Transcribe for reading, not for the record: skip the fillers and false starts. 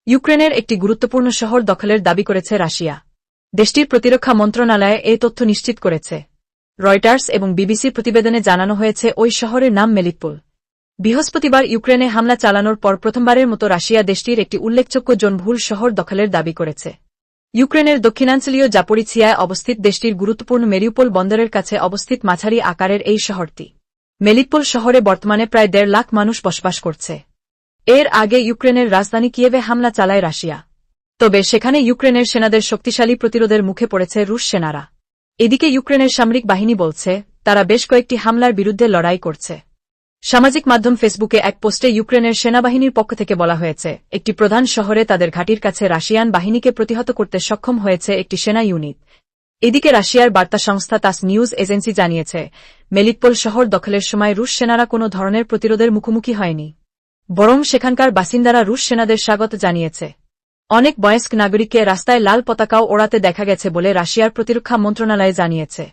ইউক্রেনের একটি গুরুত্বপূর্ণ শহর দখলের দাবি করেছে রাশিয়া। দেশটির প্রতিরক্ষা মন্ত্রণালয় এই তথ্য নিশ্চিত করেছে। রয়টার্স এবং বিবিসির প্রতিবেদনে জানানো হয়েছে ওই শহরের নাম মেলিটপোল। বৃহস্পতিবার ইউক্রেনে হামলা চালানোর পর প্রথমবারের মতো রাশিয়া দেশটির একটি উল্লেখযোগ্য জনবহুল শহর দখলের দাবি করেছে। ইউক্রেনের দক্ষিণাঞ্চলীয় জাপোরিঝিয়ায় অবস্থিত দেশটির গুরুত্বপূর্ণ মেরিউপোল বন্দরের কাছে অবস্থিত মাঝারি আকারের এই শহরটি। মেলিটপোল শহরে বর্তমানে প্রায় 1.5 লাখ মানুষ বসবাস করছে। এর আগে ইউক্রেনের রাজধানী কিয়েভে হামলা চালায় রাশিয়া। তবে সেখানে ইউক্রেনের সেনাদের শক্তিশালী প্রতিরোধের মুখে পড়েছে রুশ সেনারা। এদিকে ইউক্রেনের সামরিক বাহিনী বলছে তারা বেশ কয়েকটি হামলার বিরুদ্ধে লড়াই করছে। সামাজিক মাধ্যম ফেসবুকে এক পোস্টে ইউক্রেনের সেনাবাহিনীর পক্ষ থেকে বলা হয়েছে, একটি প্রধান শহরে তাদের ঘাঁটির কাছে রাশিয়ান বাহিনীকে প্রতিহত করতে সক্ষম হয়েছে একটি সেনা ইউনিট। এদিকে রাশিয়ার বার্তা সংস্থা তাস নিউজ এজেন্সি জানিয়েছে, মেলিটপোল শহর দখলের সময় রুশ সেনারা কোনো ধরনের প্রতিরোধের মুখোমুখি হয়নি, বরং সেখানকার বাসিন্দারা রুশ সেনাদের স্বাগত জানিয়েছে। অনেক বয়স্ক নাগরিককে রাস্তায় লাল পতাকাও ওড়াতে দেখা গেছে বলে রাশিয়ার প্রতিরক্ষা মন্ত্রণালয় জানিয়েছে।